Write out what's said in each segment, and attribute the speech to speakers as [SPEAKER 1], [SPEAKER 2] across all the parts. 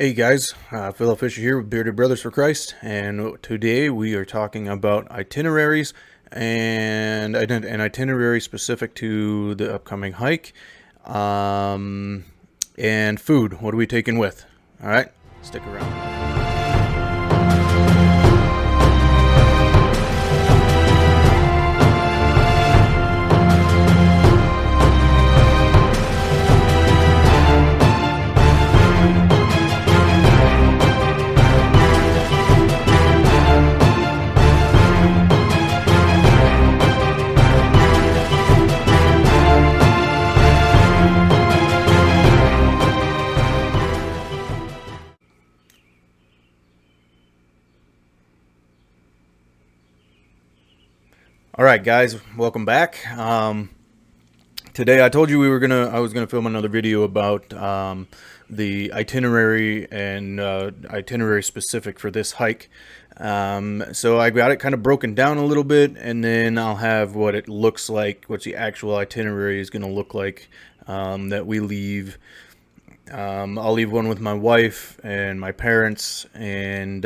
[SPEAKER 1] Hey guys, Philip Fisher here with Bearded Brothers for Christ, and today we are talking about itineraries and an itinerary specific to the upcoming hike, and food. What are we taking with? All right, stick around. All right, guys, welcome back. Today I told you I was gonna film another video about the itinerary and itinerary specific for this hike. So I got it kind of broken down a little bit, and then I'll have what it looks like, what the actual itinerary is gonna look like that we leave. I'll leave one with my wife and my parents, and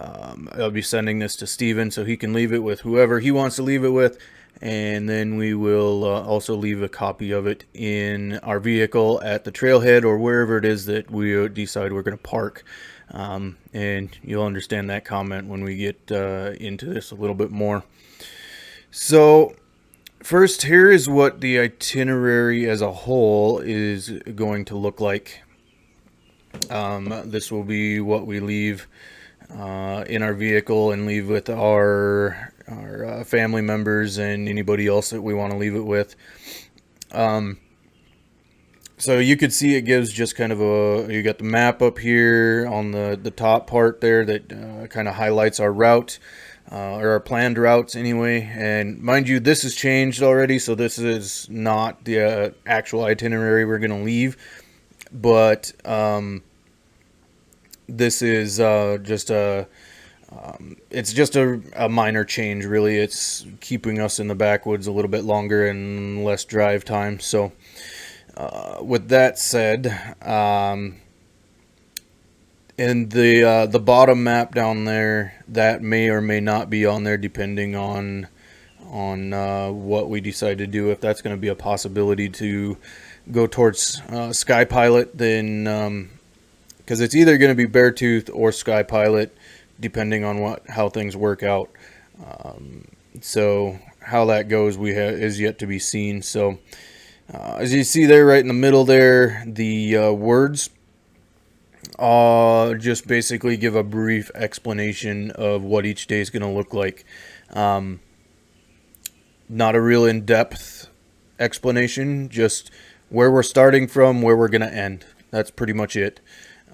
[SPEAKER 1] I'll be sending this to Steven so he can leave it with whoever he wants to leave it with. And then we will also leave a copy of it in our vehicle at the trailhead or wherever it is that we decide we're going to park. And you'll understand that comment when we get into this a little bit more. So first, here is what the itinerary as a whole is going to look like. This will be what we leave in our vehicle and leave with our family members and anybody else that we want to leave it with. So you could see it gives just kind of you got the map up here on the top part there that kind of highlights our route, or our planned routes anyway. And mind you, this has changed already, so this is not the actual itinerary we're going to leave, but this is it's just a minor change, really. It's keeping us in the backwoods a little bit longer and less drive time. So with that said, in the bottom map down there, that may or may not be on there depending on what we decide to do. If that's going to be a possibility to go towards Sky Pilot, then because it's either going to be Beartooth or Sky Pilot, depending on how things work out. So how that goes is yet to be seen. So as you see there, right in the middle there, the words just basically give a brief explanation of what each day is going to look like. Not a real in-depth explanation, just where we're starting from, where we're going to end. That's pretty much it.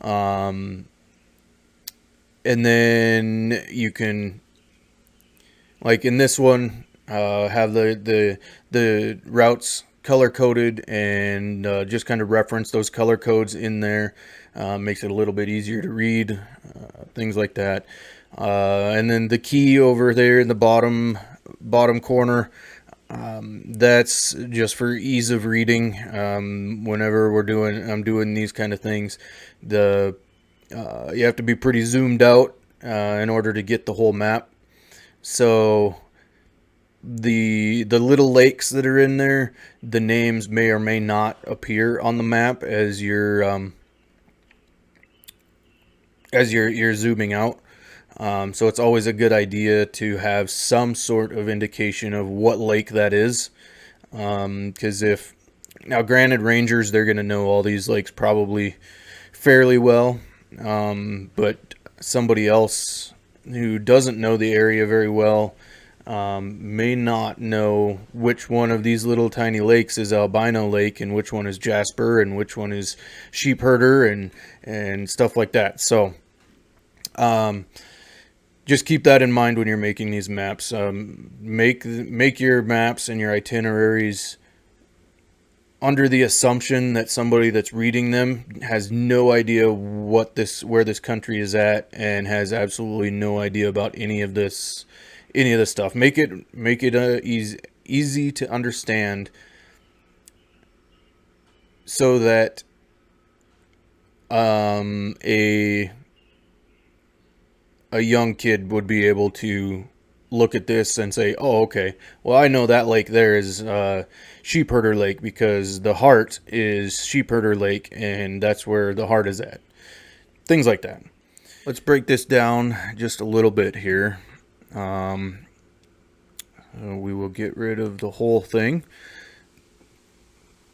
[SPEAKER 1] And then you can, like in this one, have the routes color coded and just kind of reference those color codes in there. Makes it a little bit easier to read, things like that. And then the key over there in the bottom corner, that's just for ease of reading. Whenever I'm doing these kind of things, you have to be pretty zoomed out in order to get the whole map. So the little lakes that are in there, the names may or may not appear on the map as you're zooming out. So it's always a good idea to have some sort of indication of what lake that is. Because now granted, rangers, they're going to know all these lakes probably fairly well. But somebody else who doesn't know the area very well may not know which one of these little tiny lakes is Albino Lake and which one is Jasper and which one is Sheep Herder and stuff like that. So just keep that in mind when you're making these maps. Make your maps and your itineraries under the assumption that somebody that's reading them has no idea where this country is at and has absolutely no idea about any of this stuff. Make it easy to understand, so that a young kid would be able to look at this and say, "Oh, okay. Well, I know that lake there is Sheepherder Lake because the Heart is Sheepherder Lake, and that's where the Heart is at." Things like that. Let's break this down just a little bit here. We will get rid of the whole thing.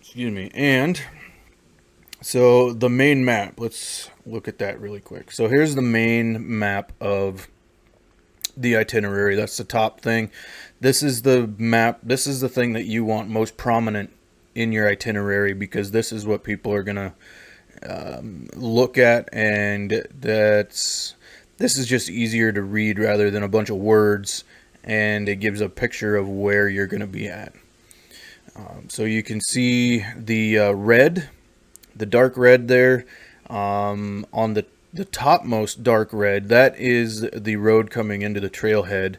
[SPEAKER 1] Excuse me. And so the main map, let's look at that really quick. So here's the main map of the itinerary. That's the top thing. This is the map. This is the thing that you want most prominent in your itinerary, because this is what people are going to look at, and this is just easier to read rather than a bunch of words, and it gives a picture of where you're going to be at. So you can see the red, the dark red there, on the topmost dark red. That is the road coming into the trailhead,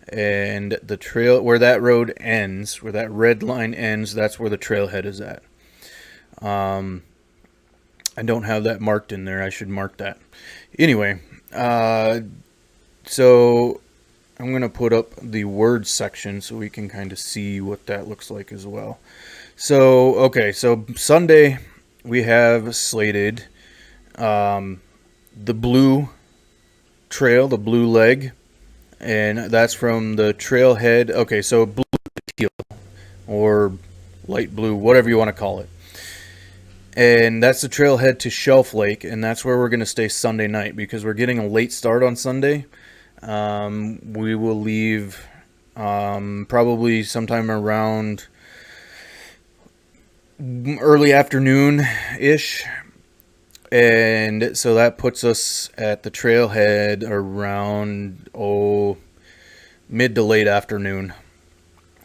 [SPEAKER 1] and the trail where that road ends, where that red line ends, that's where the trailhead is at. I don't have that marked in there. I should mark that. Anyway, so I'm going to put up the words section so we can kind of see what that looks like as well. So, okay, so Sunday we have slated the blue trail, the blue leg, and that's from the trailhead. Okay, so blue to teal, or light blue, whatever you want to call it. And that's the trailhead to Shelf Lake, and that's where we're going to stay Sunday night because we're getting a late start on Sunday. We will leave probably sometime around early afternoon-ish. And so that puts us at the trailhead around, mid to late afternoon.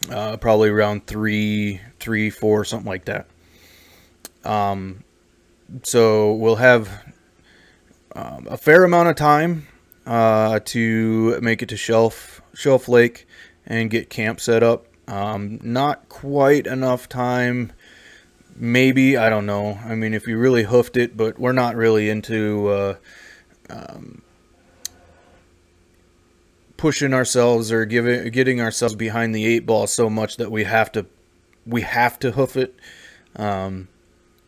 [SPEAKER 1] Probably around 3, 4, something like that. So we'll have a fair amount of time to make it to Shelf Lake and get camp set up. Not quite enough time, maybe, I don't know. I mean, if you really hoofed it, but we're not really into pushing ourselves or getting ourselves behind the 8 ball so much that we have to hoof it.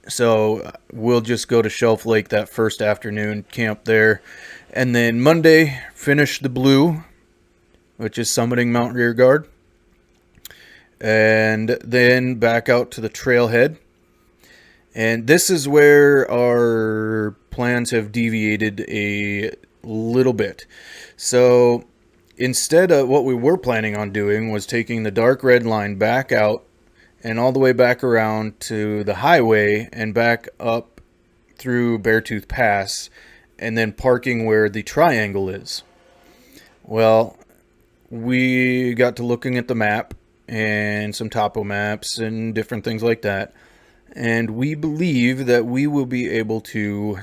[SPEAKER 1] So we'll just go to Shelf Lake that first afternoon, camp there, and then Monday finish the blue, which is summiting Mount Rearguard, and then back out to the trailhead. And this is where our plans have deviated a little bit. So instead of what we were planning on doing was taking the dark red line back out and all the way back around to the highway and back up through Beartooth Pass and then parking where the triangle is. Well, we got to looking at the map and some topo maps and different things like that, and we believe that we will be able to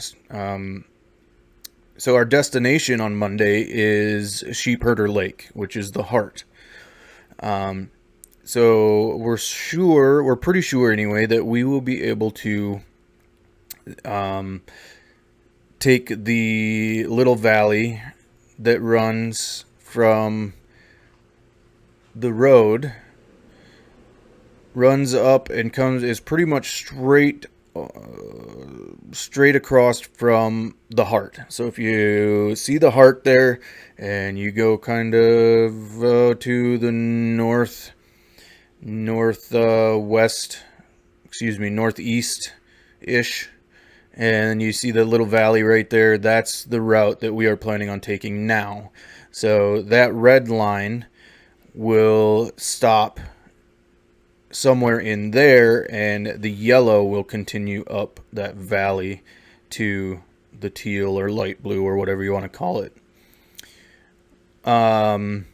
[SPEAKER 1] so our destination on Monday is Sheepherder Lake, which is the Heart. So we're pretty sure anyway, that we will be able to take the little valley that runs from the road, runs up and is pretty much straight across from the Heart. So if you see the Heart there and you go kind of to the northeast-ish, and you see the little valley right there, that's the route that we are planning on taking now. So that red line will stop somewhere in there, and the yellow will continue up that valley to the teal or light blue or whatever you want to call it. And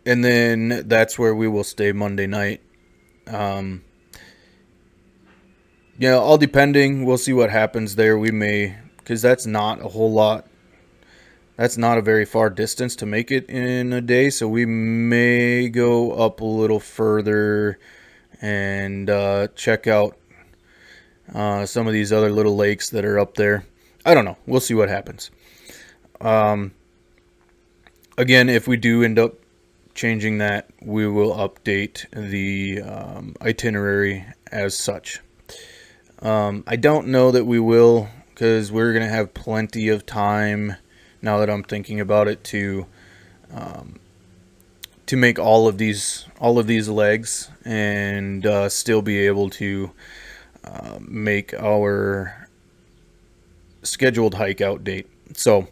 [SPEAKER 1] then that's where we will stay Monday night. All depending, we'll see what happens there. We may, because that's not a whole lot. That's not a very far distance to make it in a day, so we may go up a little further and check out some of these other little lakes that are up there. I don't know. We'll see what happens. Again, if we do end up changing that, we will update the itinerary as such. I don't know that we will, because we're going to have plenty of time, now that I'm thinking about it, to make all of these legs and still be able to make our scheduled hike out date. So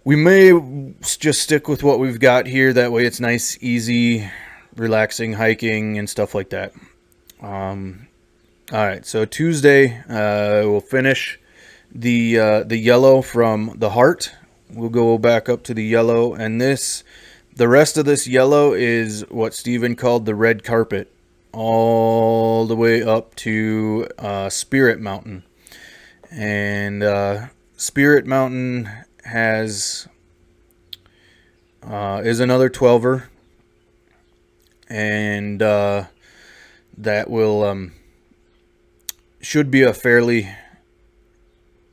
[SPEAKER 1] we may just stick with what we've got here. That way it's nice, easy, relaxing hiking and stuff like that. All right, so Tuesday we'll finish the yellow from the heart. We'll go back up to the yellow, and the rest of this yellow is what Steven called the red carpet, all the way up to Spirit Mountain. And Spirit Mountain is another 12er, and that will should be a fairly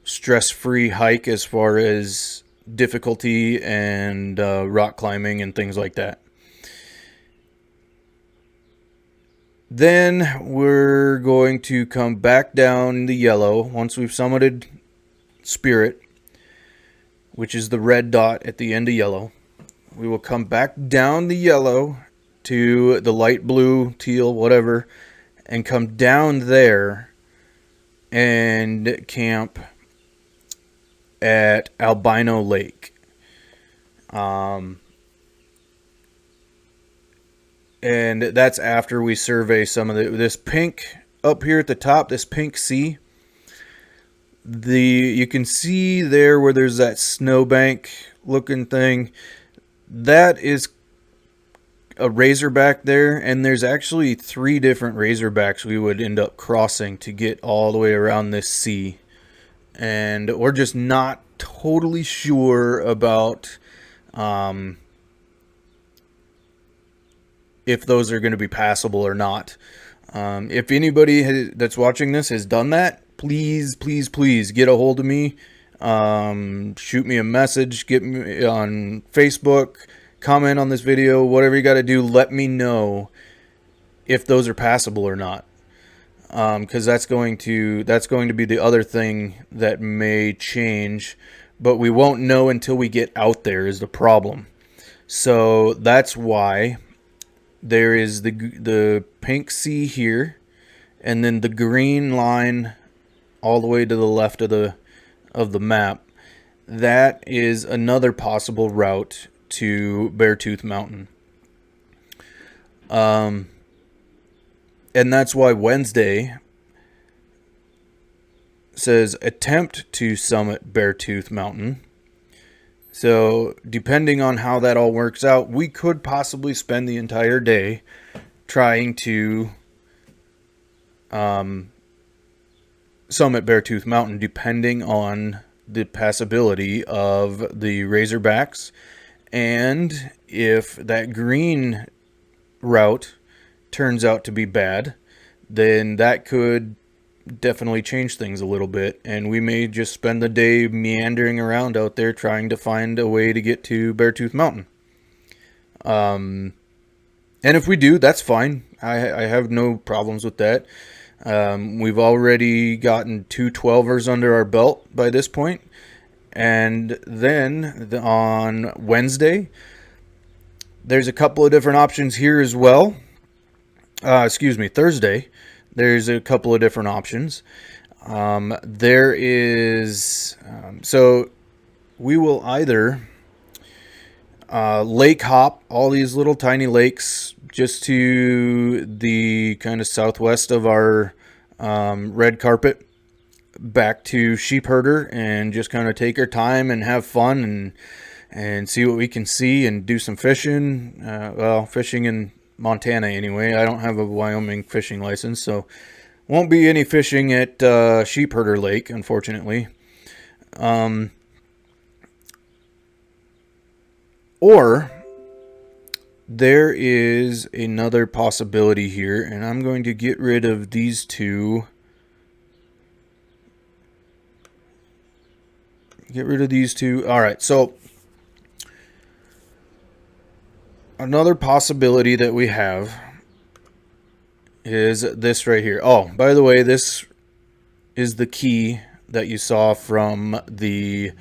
[SPEAKER 1] stress-free hike as far as difficulty and rock climbing and things like that. Then we're going to come back down the yellow once we've summited Spirit, which is the red dot at the end of yellow. We will come back down the yellow to the light blue, teal, whatever, and come down there and camp at Albino Lake. And that's after we survey some of this pink up here at the top, this pink sea. You can see there where there's that snowbank looking thing. That is a razorback there, and there's actually 3 different razorbacks we would end up crossing to get all the way around this sea. And we're just not totally sure about if those are going to be passable or not. If anybody that's watching this has done that, please get a hold of me. Shoot me a message, get me on Facebook, comment on this video, whatever you got to do. Let me know if those are passable or not, because that's going to be the other thing that may change, but we won't know until we get out there is the problem. So that's why there is the pink sea here, and then the green line all the way to the left of the map. That is another possible route to Beartooth Mountain. And that's why Wednesday says attempt to summit Beartooth Mountain. So depending on how that all works out, we could possibly spend the entire day trying to summit Beartooth Mountain, depending on the passability of the razorbacks, and if that green route turns out to be bad, then that could definitely change things a little bit, and we may just spend the day meandering around out there trying to find a way to get to Beartooth Mountain. And if we do, that's fine. I have no problems with that. We've already gotten 2 12ers under our belt by this point. And then on Wednesday, there's a couple of different options here as well. Thursday, there's a couple of different options. There is, so we will either lake hop all these little tiny lakes just to the kind of southwest of our red carpet back to Sheepherder, and just kind of take our time and have fun and see what we can see and do some fishing. Fishing in Montana anyway. I don't have a Wyoming fishing license, so won't be any fishing at Sheepherder Lake, unfortunately. Or there is another possibility here, and I'm going to get rid of these 2 Get rid of these two. All right, so another possibility that we have is this right here. Oh, by the way, this is the key that you saw from the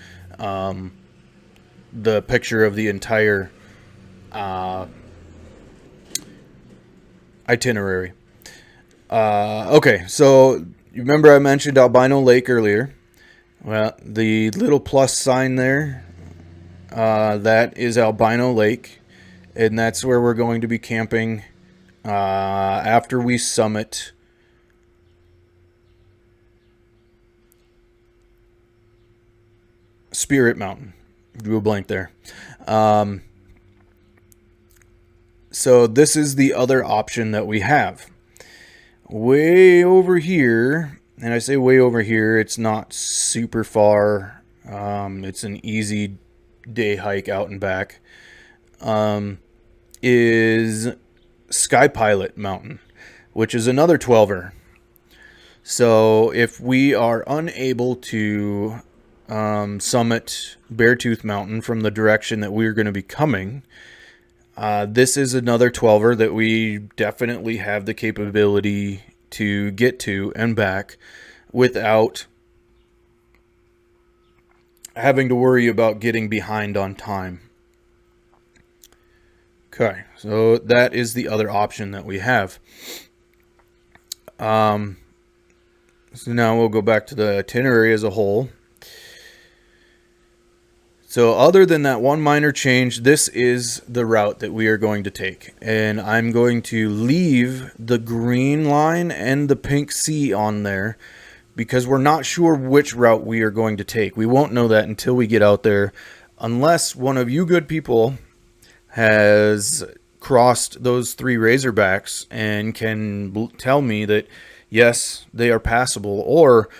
[SPEAKER 1] picture of the entire itinerary. Okay, so you remember I mentioned Albino Lake earlier. Well, the little plus sign there, that is Albino Lake, and that's where we're going to be camping after we summit Spirit Mountain. Drew a blank there. So this is the other option that we have. Way over here, and I say way over here, it's not super far. It's an easy day hike out and back. Is Sky Pilot Mountain, which is another 12er. So if we are unable to summit Beartooth Mountain from the direction that we're going to be coming, this is another 12er that we definitely have the capability to get to and back without having to worry about getting behind on time. Okay, so that is the other option that we have. So now we'll go back to the itinerary as a whole. So other than that one minor change, this is the route that we are going to take. And I'm going to leave the green line and the pink C on there because we're not sure which route we are going to take. We won't know that until we get out there, unless one of you good people has crossed those 3 Razorbacks and can tell me that, yes, they are passable, or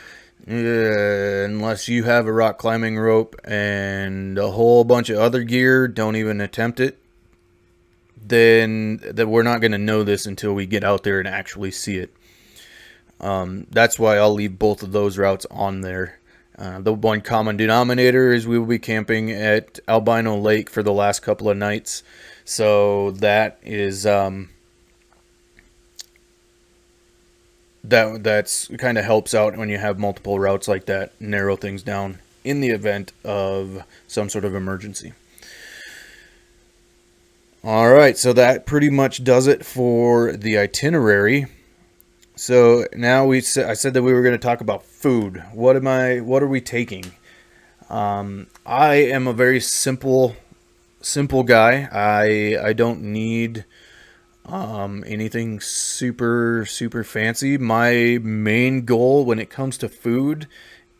[SPEAKER 1] unless you have a rock climbing rope and a whole bunch of other gear, don't even attempt it, then that we're not going to know this until we get out there and actually see it. That's why I'll leave both of those routes on there. The one common denominator is we will be camping at Albino Lake for the last couple of nights, so that is that's kind of helps out when you have multiple routes like that, narrow things down in the event of some sort of emergency. All right, so that pretty much does it for the itinerary. So now I said that we were going to talk about food. What are we taking? I am a very simple guy. I don't need anything super fancy. My main goal when it comes to food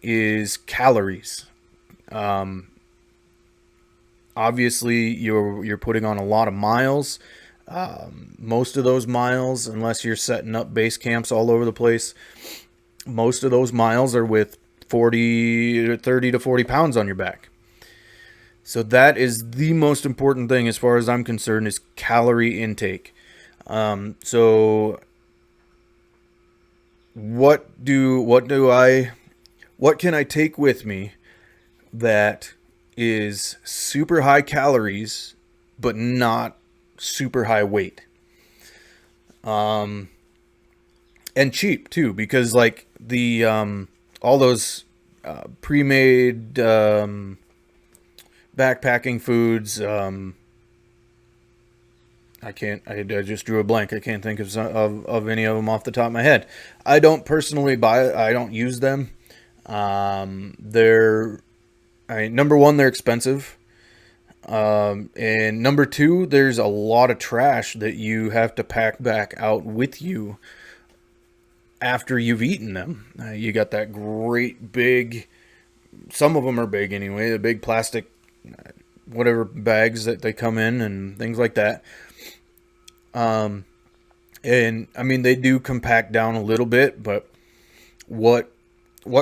[SPEAKER 1] is calories. Obviously you're putting on a lot of miles. Most of those miles, unless you're setting up base camps all over the place, most of those miles are with 30 to 40 pounds on your back. So that is the most important thing as far as I'm concerned, is calorie intake. So what can I take with me that is super high calories but not super high weight, and cheap too, because like the all those pre-made backpacking foods, I just drew a blank. I can't think of any of them off the top of my head. I don't personally I don't use them. Number one, they're expensive. And number two, there's a lot of trash that you have to pack back out with you after you've eaten them. You got that great big, some of them are big anyway, the big plastic, whatever bags that they come in and things like that. And I mean, they do compact down a little bit, but what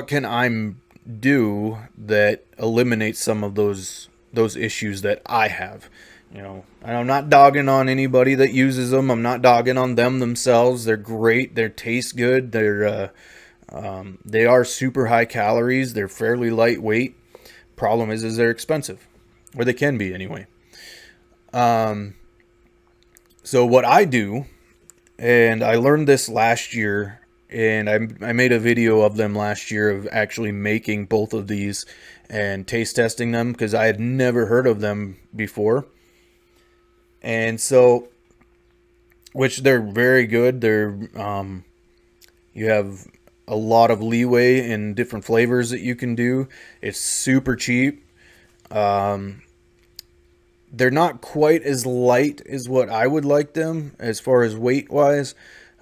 [SPEAKER 1] can I do that eliminates some of those issues that I have? You know, and I'm not dogging on anybody that uses them. I'm not dogging on them themselves. They're great. They taste good. They are super high calories. They're fairly lightweight. problem is they're expensive, or they can be anyway. So what I do, and I learned this last year, and I made a video of them last year of actually making both of these and taste testing them, because I had never heard of them before. And so, which they're very good. They're you have a lot of leeway in different flavors that you can do. It's super cheap. They're not quite as light as what I would like them as far as weight wise,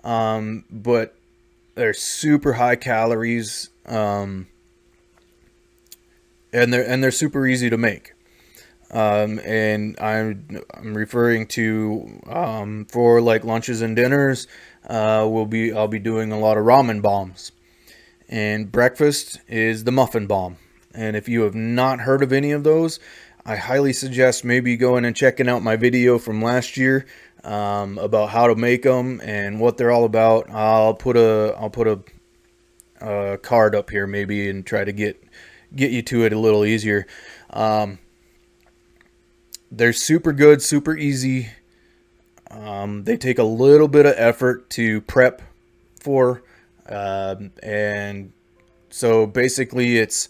[SPEAKER 1] but they're super high calories, and they're super easy to make. And I'm referring to for like lunches and dinners. I'll be doing a lot of ramen bombs, and breakfast is the muffin bomb. And if you have not heard of any of those, I highly suggest maybe going and checking out my video from last year about how to make them and what they're all about. I'll put a card up here maybe and try to get you to it a little easier. They're super good, super easy. They take a little bit of effort to prep for, and so basically it's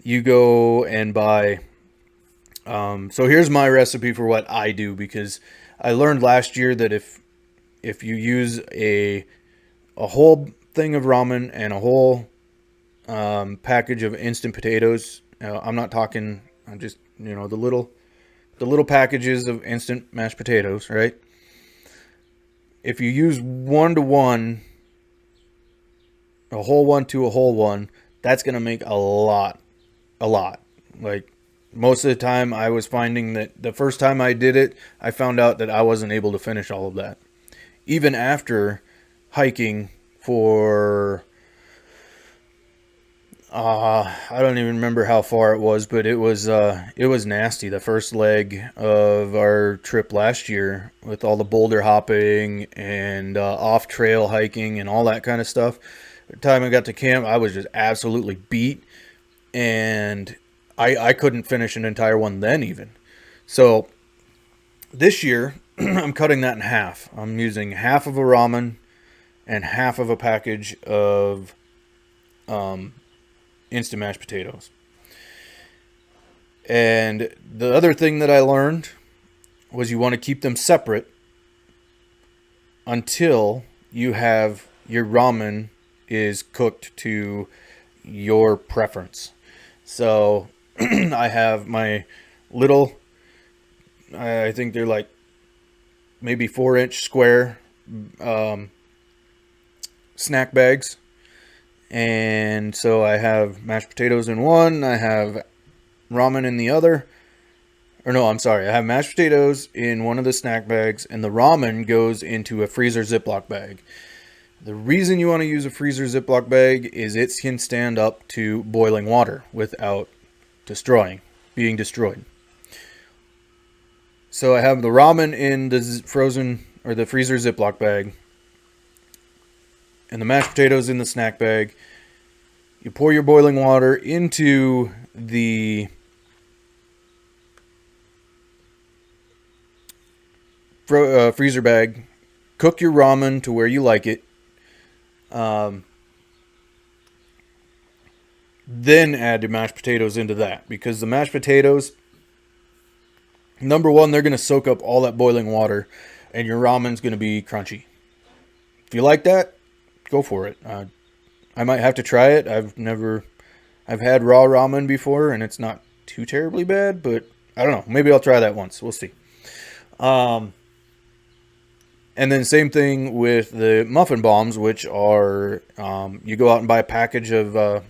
[SPEAKER 1] you go and buy. So here's my recipe for what I do, because I learned last year that if you use a whole thing of ramen and a whole package of instant potatoes, I'm not talking, I'm just, you know, the little packages of instant mashed potatoes, right? If you use 1-to-1, a whole one to a whole one, that's gonna make a lot. Like, most of the time I was finding that the first time I did it, I found out that I wasn't able to finish all of that. Even after hiking for, I don't even remember how far it was, but it was nasty. The first leg of our trip last year, with all the boulder hopping and off trail hiking and all that kind of stuff. By the time I got to camp, I was just absolutely beat, and I couldn't finish an entire one then even. So this year, I'm cutting that in half. I'm using half of a ramen and half of a package of instant mashed potatoes. And the other thing that I learned was you want to keep them separate until you have your ramen is cooked to your preference. So I have my little, I think they're like maybe 4-inch square snack bags. And so I have mashed potatoes in one, I have ramen in the other. Or no, I'm sorry, I have mashed potatoes in one of the snack bags, and the ramen goes into a freezer Ziploc bag. The reason you want to use a freezer Ziploc bag is it can stand up to boiling water without being destroyed. So I have the ramen in the frozen or the freezer Ziploc bag, and the mashed potatoes in the snack bag. You pour your boiling water into the freezer bag. Cook your ramen to where you like it. Then add your mashed potatoes into that, because the mashed potatoes, number one, they're going to soak up all that boiling water, and your ramen's going to be crunchy. If you like that, go for it. I might have to try it. I've had raw ramen before, and it's not too terribly bad, but I don't know. Maybe I'll try that once. We'll see. And then same thing with the muffin bombs, which are, you go out and buy a package of,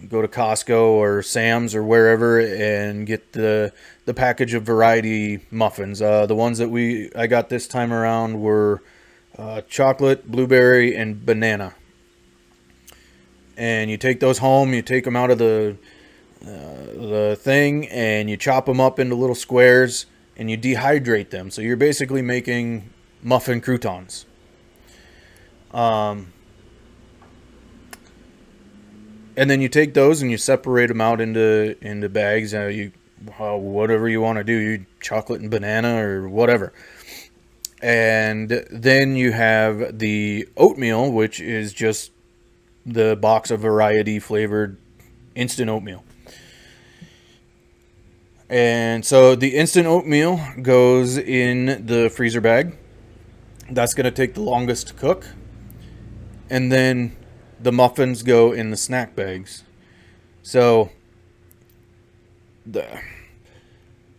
[SPEAKER 1] go to Costco or Sam's or wherever and get the package of variety muffins. The ones that I got this time around were chocolate, blueberry, and banana. And you take those home, you take them out of the thing, and you chop them up into little squares, and you dehydrate them. So you're basically making muffin croutons. And And then you take those and you separate them out into bags. Whatever you want to do, you chocolate and banana or whatever. And then you have the oatmeal, which is just the box of variety flavored instant oatmeal. And so the instant oatmeal goes in the freezer bag. That's going to take the longest to cook. And then the muffins go in the snack bags. So,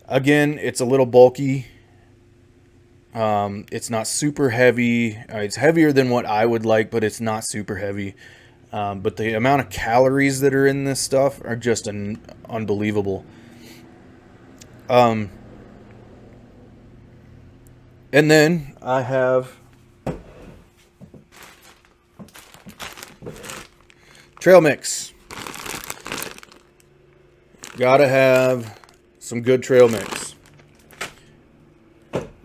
[SPEAKER 1] again, it's a little bulky. It's not super heavy. It's heavier than what I would like, but it's not super heavy. But the amount of calories that are in this stuff are just unbelievable. And then I have trail mix. Gotta have some good trail mix.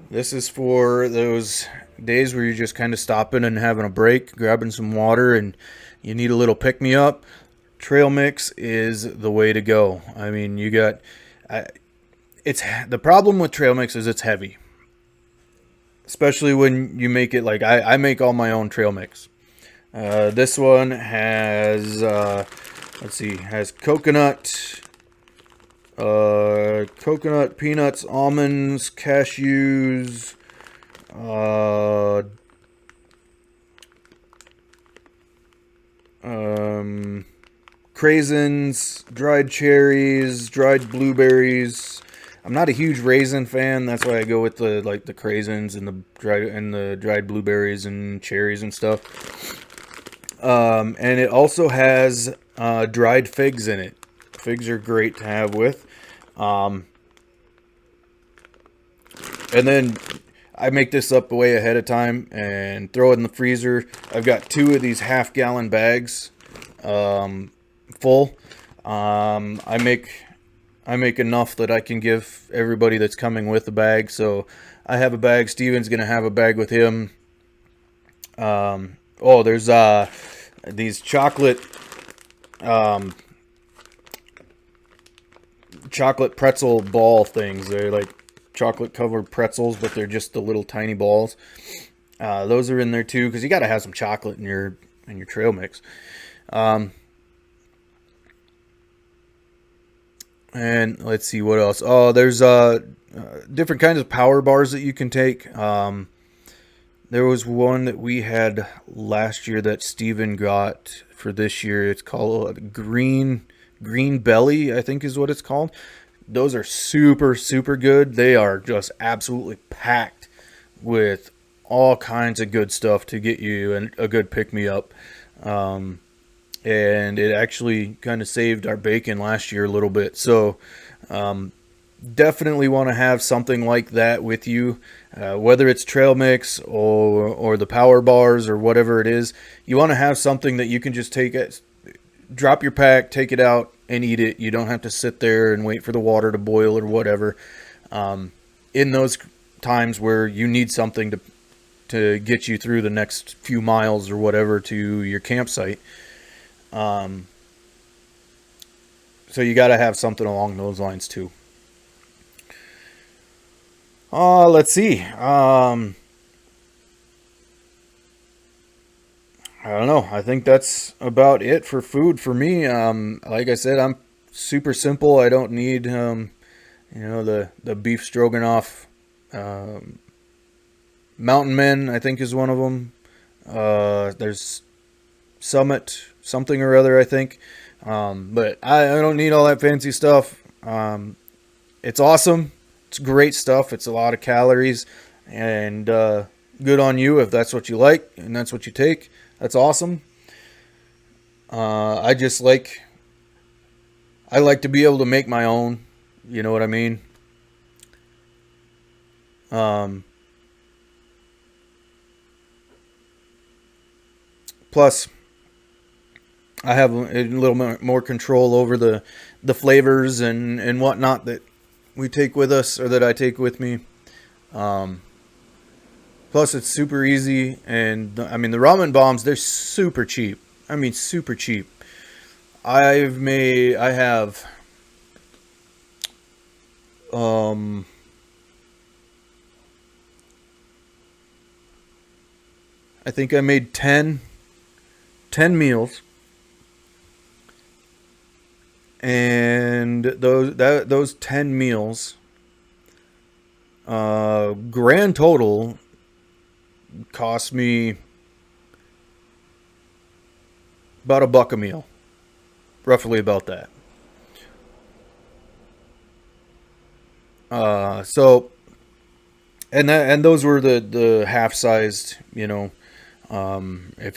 [SPEAKER 1] This is for those days where you're just kind of stopping and having a break, grabbing some water, and you need a little pick-me-up. Trail mix is the way to go. I mean, you got... it's the problem with trail mix is it's heavy. Especially when you make it like... I make all my own trail mix. This one has... let's see. Has coconut... coconut, peanuts, almonds, cashews, craisins, dried cherries, dried blueberries. I'm not a huge raisin fan. That's why I go with the craisins and the dried blueberries and cherries and stuff. And it also has dried figs in it. Figs are great to have with. And then I make this up way ahead of time and throw it in the freezer. I've got 2 of these half-gallon bags full. I make enough that I can give everybody that's coming with a bag. So I have a bag. Steven's gonna have a bag with him. There's these chocolate pretzel ball things. They're like chocolate covered pretzels, but they're just the little tiny balls. Those are in there too, because you got to have some chocolate in your trail mix. And let's see what else. Oh, there's different kinds of power bars that you can take. There was one that we had last year that Steven got for this year. It's called Green Belly, I think is what it's called. Those are super, super good. They are just absolutely packed with all kinds of good stuff to get you a good pick-me-up. And it actually kind of saved our bacon last year a little bit. So definitely want to have something like that with you, whether it's trail mix or the power bars or whatever it is. You want to have something that you can just take it, drop your pack, take it out, and eat it. You don't have to sit there and wait for the water to boil or whatever. In those times where you need something to get you through the next few miles or whatever to your campsite. So you got to have something along those lines too. Let's see. I don't know. I think that's about it for food for me. Like I said, I'm super simple. I don't need, the beef stroganoff. Mountain Men, I think, is one of them. There's Summit, something or other, I think. But I don't need all that fancy stuff. It's awesome. It's great stuff. It's a lot of calories. And good on you if that's what you like and that's what you take. That's awesome. I like to be able to make my own. You know what I mean? Plus, I have a little more control over the flavors and whatnot that we take with us, or that I take with me. Plus, it's super easy, and I mean, the ramen bombs, they're super cheap. I mean, super cheap. I have I think I made 10 meals, and those 10 meals, grand total, cost me about $1 a meal, roughly about that. So, and those were the half sized, if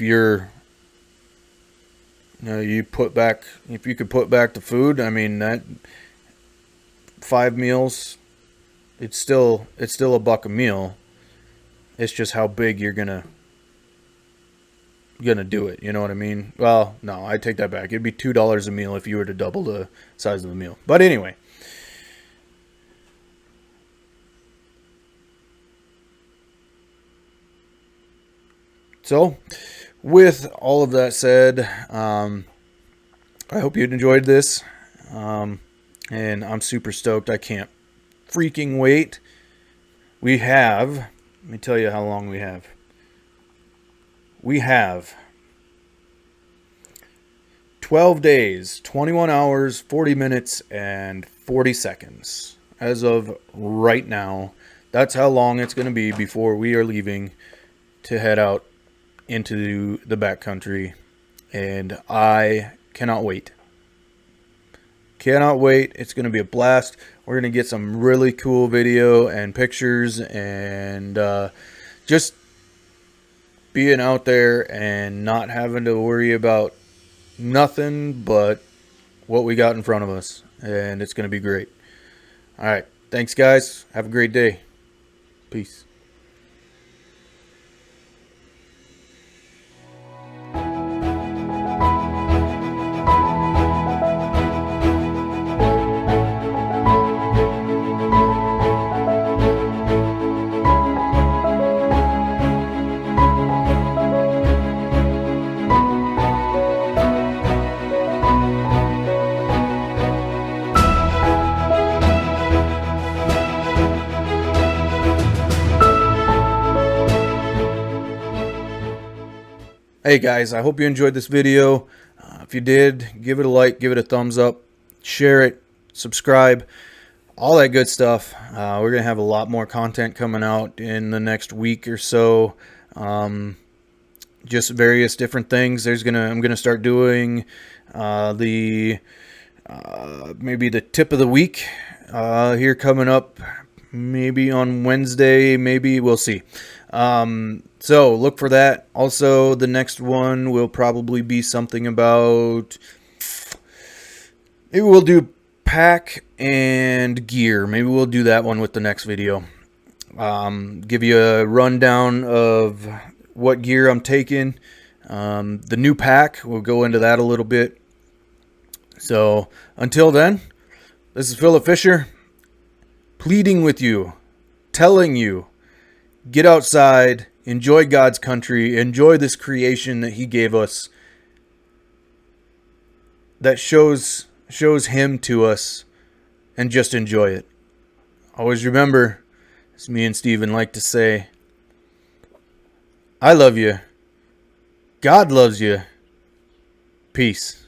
[SPEAKER 1] you put back, if you could put back the food, I mean, that 5 meals, it's still $1 a meal. It's just how big you're gonna do it. You know what I mean? Well, no, I take that back. It'd be $2 a meal if you were to double the size of a meal. But anyway. So, with all of that said, I hope you enjoyed this. And I'm super stoked. I can't freaking wait. Let me tell you how long we have. We have 12 days, 21 hours, 40 minutes, and 40 seconds. As of right now, that's how long it's going to be before we are leaving to head out into the backcountry. And I cannot wait. Cannot wait. It's going to be a blast. We're going to get some really cool video and pictures, and just being out there and not having to worry about nothing but what we got in front of us. And it's going to be great. All right. Thanks, guys. Have a great day. Peace. Hey guys, I hope you enjoyed this video. If you did, give it a like, give it a thumbs up, share it, subscribe, all that good stuff. We're going to have a lot more content coming out in the next week or so. Just various different things. I'm going to start doing maybe the tip of the week here coming up, maybe on Wednesday, maybe, we'll see. So look for that. Also, the next one will probably be something about, maybe we'll do pack and gear. Maybe we'll do that one with the next video. Give you a rundown of what gear I'm taking. The new pack, we'll go into that a little bit. So until then, this is Philip Fisher, pleading with you, telling you, get outside, enjoy God's country, enjoy this creation that He gave us, that shows Him to us, and just enjoy it. Always remember, as me and Steven like to say, I love you. God loves you. Peace.